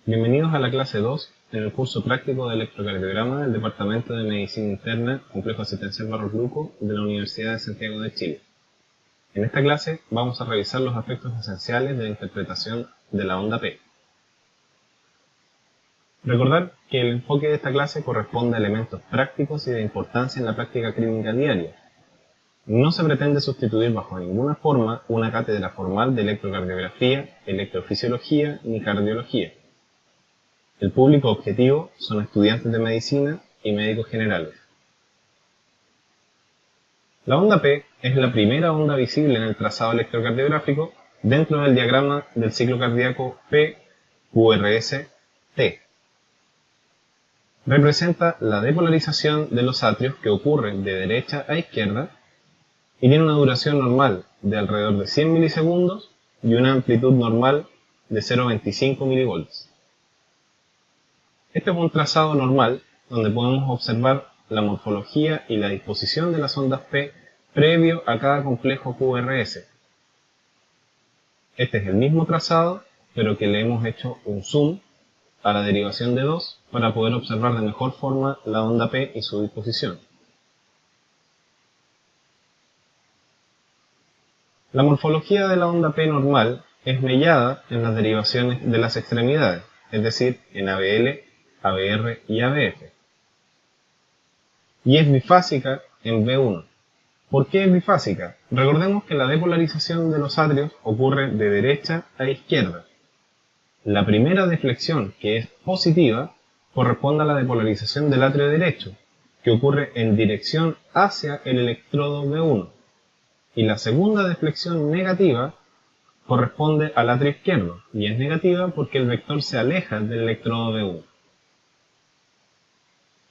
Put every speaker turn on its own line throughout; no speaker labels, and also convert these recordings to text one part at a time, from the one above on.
Bienvenidos a la clase 2 en el curso práctico de electrocardiograma del Departamento de Medicina Interna, Complejo Asistencial Barros Luco de la Universidad de Santiago de Chile. En esta clase vamos a revisar los aspectos esenciales de la interpretación de la onda P. Recordar que el enfoque de esta clase corresponde a elementos prácticos y de importancia en la práctica clínica diaria. No se pretende sustituir bajo ninguna forma una cátedra formal de electrocardiografía, electrofisiología ni cardiología. El público objetivo son estudiantes de medicina y médicos generales. La onda P es la primera onda visible en el trazado electrocardiográfico dentro del diagrama del ciclo cardíaco P-QRS-T. Representa la depolarización de los atrios que ocurre de derecha a izquierda y tiene una duración normal de alrededor de 100 milisegundos y una amplitud normal de 0,25 milivolts. Este es un trazado normal donde podemos observar la morfología y la disposición de las ondas P previo a cada complejo QRS. Este es el mismo trazado, pero que le hemos hecho un zoom a la derivación de 2 para poder observar de mejor forma la onda P y su disposición. La morfología de la onda P normal es mellada en las derivaciones de las extremidades, es decir, en ABL, ABR y ABF. Y es bifásica en B1. ¿Por qué es bifásica? Recordemos que la depolarización de los atrios ocurre de derecha a izquierda. La primera deflexión, que es positiva, corresponde a la depolarización del atrio derecho, que ocurre en dirección hacia el electrodo B1. Y la segunda deflexión negativa corresponde al atrio izquierdo, y es negativa porque el vector se aleja del electrodo B1.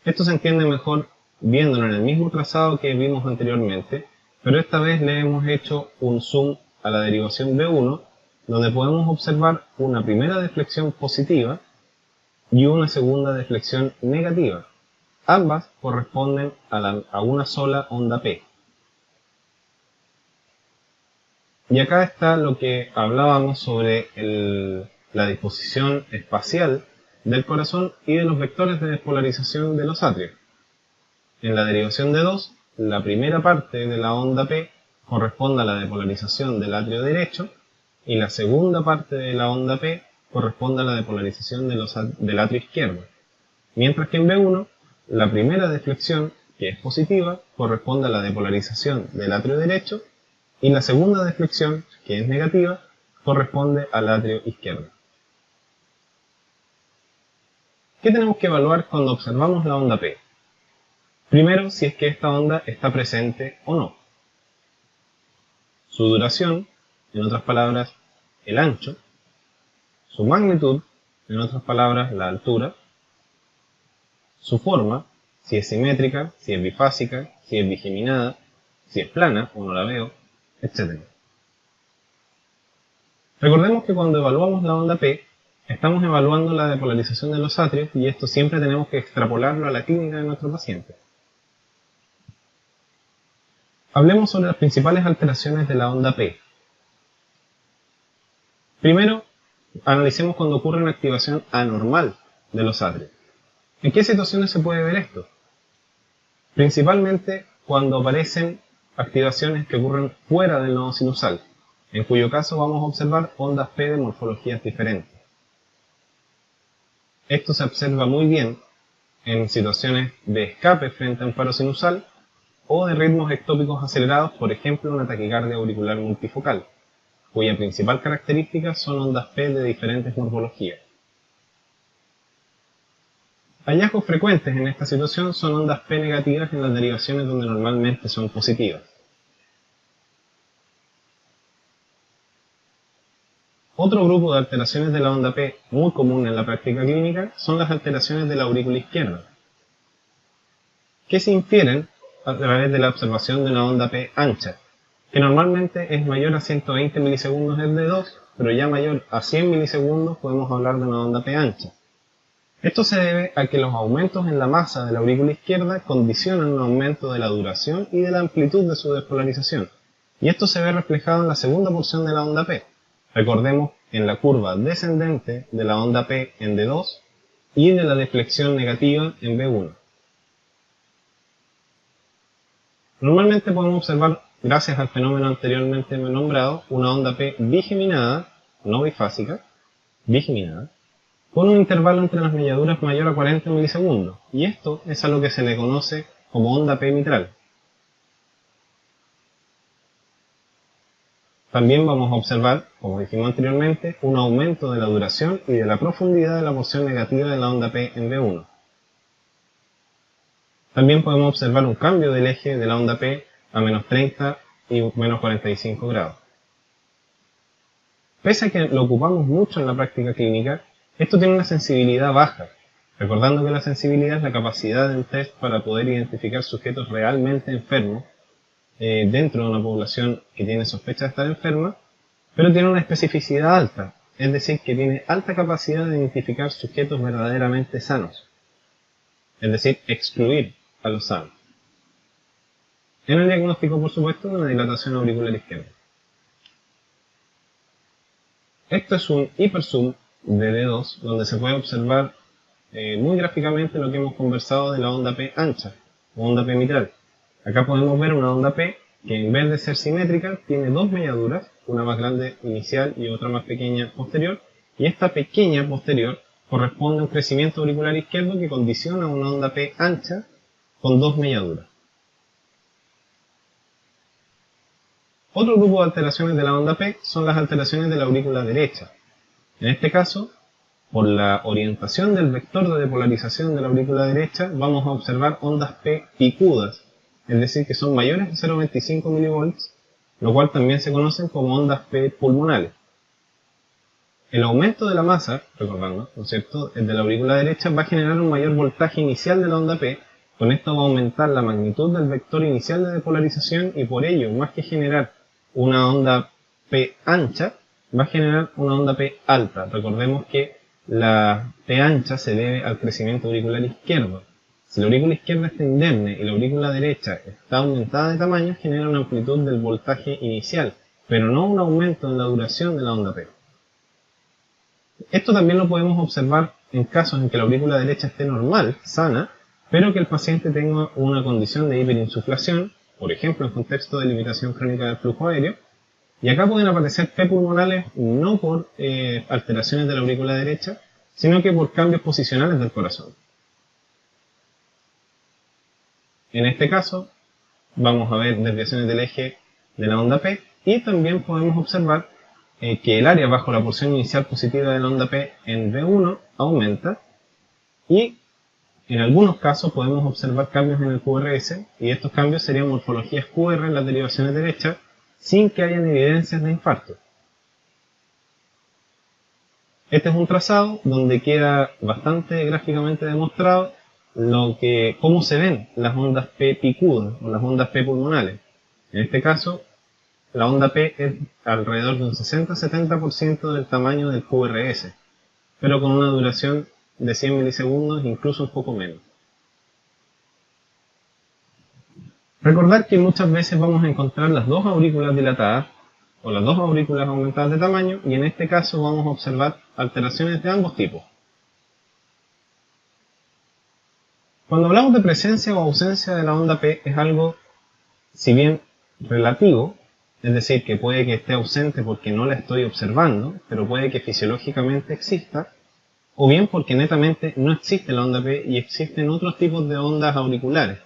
Esto se entiende mejor viéndolo en el mismo trazado que vimos anteriormente, pero esta vez le hemos hecho un zoom a la derivación B1, donde podemos observar una primera deflexión positiva y una segunda deflexión negativa. Ambas corresponden a una sola onda P. Y acá está lo que hablábamos sobre la disposición espacial del corazón y de los vectores de despolarización de los atrios. En la derivación de 2, la primera parte de la onda P corresponde a la depolarización del atrio derecho y la segunda parte de la onda P corresponde a la depolarización del atrio izquierdo. Mientras que en B1, la primera deflexión, que es positiva, corresponde a la depolarización del atrio derecho y la segunda deflexión, que es negativa, corresponde al atrio izquierdo. ¿Qué tenemos que evaluar cuando observamos la onda P? Primero, si es que esta onda está presente o no. Su duración, en otras palabras, el ancho. Su magnitud, en otras palabras, la altura. Su forma, si es simétrica, si es bifásica, si es bigeminada, si es plana o no la veo, etc. Recordemos que cuando evaluamos la onda P, estamos evaluando la depolarización de los atrios y esto siempre tenemos que extrapolarlo a la clínica de nuestro paciente. Hablemos sobre las principales alteraciones de la onda P. Primero, analicemos cuando ocurre una activación anormal de los atrios. ¿En qué situaciones se puede ver esto? Principalmente cuando aparecen activaciones que ocurren fuera del nodo sinusal, en cuyo caso vamos a observar ondas P de morfologías diferentes. Esto se observa muy bien en situaciones de escape frente a un paro sinusal o de ritmos ectópicos acelerados, por ejemplo una taquicardia auricular multifocal, cuya principal característica son ondas P de diferentes morfologías. Hallazgos frecuentes en esta situación son ondas P negativas en las derivaciones donde normalmente son positivas. Otro grupo de alteraciones de la onda P muy común en la práctica clínica son las alteraciones de la aurícula izquierda, que se infieren a través de la observación de una onda P ancha, que normalmente es mayor a 120 milisegundos en D2, pero ya mayor a 100 milisegundos podemos hablar de una onda P ancha. Esto se debe a que los aumentos en la masa de la aurícula izquierda condicionan un aumento de la duración y de la amplitud de su despolarización, y esto se ve reflejado en la segunda porción de la onda P. Recordemos en la curva descendente de la onda P en D2 y de la deflexión negativa en B1. Normalmente podemos observar, gracias al fenómeno anteriormente nombrado, una onda P bigeminada, no bifásica, bigeminada, con un intervalo entre las mediaduras mayor a 40 milisegundos, y esto es a lo que se le conoce como onda P mitral. También vamos a observar, como dijimos anteriormente, un aumento de la duración y de la profundidad de la porción negativa de la onda P en B1. También podemos observar un cambio del eje de la onda P a menos 30 y menos 45 grados. Pese a que lo ocupamos mucho en la práctica clínica, esto tiene una sensibilidad baja, recordando que la sensibilidad es la capacidad de un test para poder identificar sujetos realmente enfermos dentro de una población que tiene sospecha de estar enferma, pero tiene una especificidad alta, es decir, que tiene alta capacidad de identificar sujetos verdaderamente sanos, es decir, excluir a los sanos. En el diagnóstico, por supuesto, de una dilatación auricular izquierda. Esto es un hiperzoom de D2, donde se puede observar muy gráficamente lo que hemos conversado de la onda P ancha, o onda P mitral. Acá podemos ver una onda P que en vez de ser simétrica tiene dos mediaduras, una más grande inicial y otra más pequeña posterior, y esta pequeña posterior corresponde a un crecimiento auricular izquierdo que condiciona una onda P ancha con dos mediaduras. Otro grupo de alteraciones de la onda P son las alteraciones de la aurícula derecha. En este caso, por la orientación del vector de depolarización de la aurícula derecha, vamos a observar ondas P picudas, es decir, que son mayores de 0,25 mV, lo cual también se conocen como ondas P pulmonales. El aumento de la masa, recordando, ¿no es cierto?, el de la aurícula derecha va a generar un mayor voltaje inicial de la onda P, con esto va a aumentar la magnitud del vector inicial de depolarización y por ello, más que generar una onda P ancha, va a generar una onda P alta. Recordemos que la P ancha se debe al crecimiento auricular izquierdo. Si la aurícula izquierda está indemne y la aurícula derecha está aumentada de tamaño, genera una amplitud del voltaje inicial, pero no un aumento en la duración de la onda P. Esto también lo podemos observar en casos en que la aurícula derecha esté normal, sana, pero que el paciente tenga una condición de hiperinsuflación, por ejemplo en contexto de limitación crónica del flujo aéreo, y acá pueden aparecer P pulmonales no por alteraciones de la aurícula derecha, sino que por cambios posicionales del corazón. En este caso, vamos a ver desviaciones del eje de la onda P y también podemos observar que el área bajo la porción inicial positiva de la onda P en V1 aumenta y en algunos casos podemos observar cambios en el QRS y estos cambios serían morfologías QR en las derivaciones derechas sin que hayan evidencias de infarto. Este es un trazado donde queda bastante gráficamente demostrado cómo se ven las ondas P picudas o las ondas P pulmonales. En este caso, la onda P es alrededor de un 60-70% del tamaño del QRS, pero con una duración de 100 milisegundos, incluso un poco menos. Recordar que muchas veces vamos a encontrar las dos aurículas dilatadas o las dos aurículas aumentadas de tamaño y en este caso vamos a observar alteraciones de ambos tipos. Cuando hablamos de presencia o ausencia de la onda P es algo, si bien relativo, es decir, que puede que esté ausente porque no la estoy observando, pero puede que fisiológicamente exista, o bien porque netamente no existe la onda P y existen otros tipos de ondas auriculares.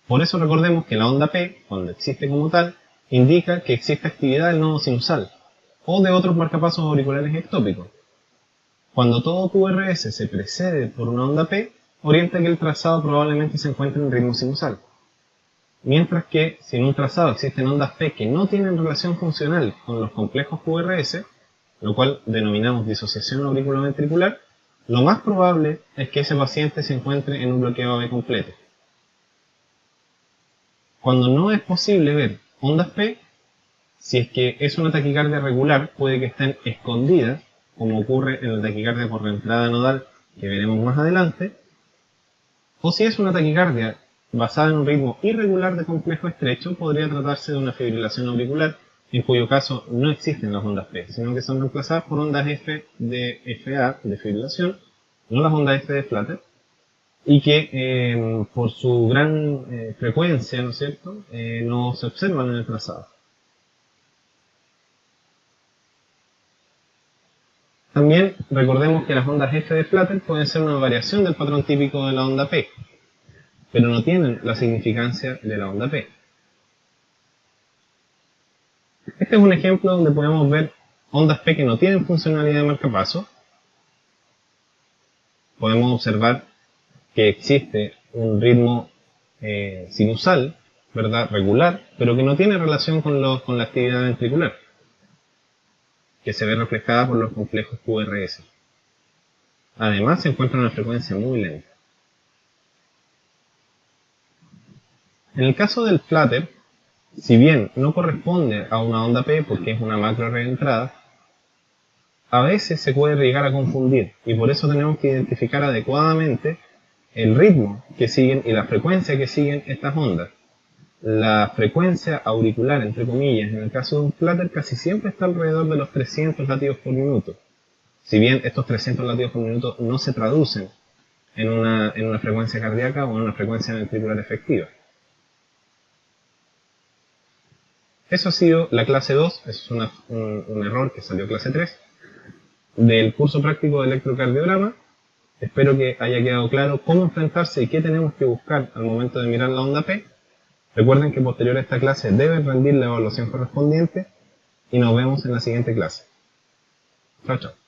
Por eso recordemos que la onda P, cuando existe como tal, indica que existe actividad del nodo sinusal, o de otros marcapasos auriculares ectópicos. Cuando todo QRS se precede por una onda P, orienta que el trazado probablemente se encuentre en ritmo sinusal. Mientras que, si en un trazado existen ondas P que no tienen relación funcional con los complejos QRS, lo cual denominamos disociación auriculoventricular, lo más probable es que ese paciente se encuentre en un bloqueo AB completo. Cuando no es posible ver ondas P, si es que es una taquicardia regular, puede que estén escondidas, como ocurre en la taquicardia por reentrada nodal, que veremos más adelante, o si es una taquicardia basada en un ritmo irregular de complejo estrecho, podría tratarse de una fibrilación auricular en cuyo caso no existen las ondas P, sino que son reemplazadas por ondas F de FA, de fibrilación, no las ondas F de flutter, y que por su gran frecuencia, ¿no es cierto?, no se observan en el trazado. También recordemos que las ondas F de flutter pueden ser una variación del patrón típico de la onda P, pero no tienen la significancia de la onda P. Este es un ejemplo donde podemos ver ondas P que no tienen funcionalidad de marcapaso. Podemos observar que existe un ritmo sinusal, ¿verdad?, regular, pero que no tiene relación con la actividad ventricular, que se ve reflejada por los complejos QRS. Además, se encuentra una frecuencia muy lenta. En el caso del flutter, si bien no corresponde a una onda P porque es una macro reentrada, a veces se puede llegar a confundir y por eso tenemos que identificar adecuadamente el ritmo que siguen y la frecuencia que siguen estas ondas. La frecuencia auricular, entre comillas, en el caso de un flutter casi siempre está alrededor de los 300 latidos por minuto. Si bien estos 300 latidos por minuto no se traducen en una frecuencia cardíaca o en una frecuencia ventricular efectiva. Eso ha sido la clase 2, eso es un error que salió clase 3, del curso práctico de electrocardiograma. Espero que haya quedado claro cómo enfrentarse y qué tenemos que buscar al momento de mirar la onda P. Recuerden que posterior a esta clase deben rendir la evaluación correspondiente y nos vemos en la siguiente clase. Chao, chao.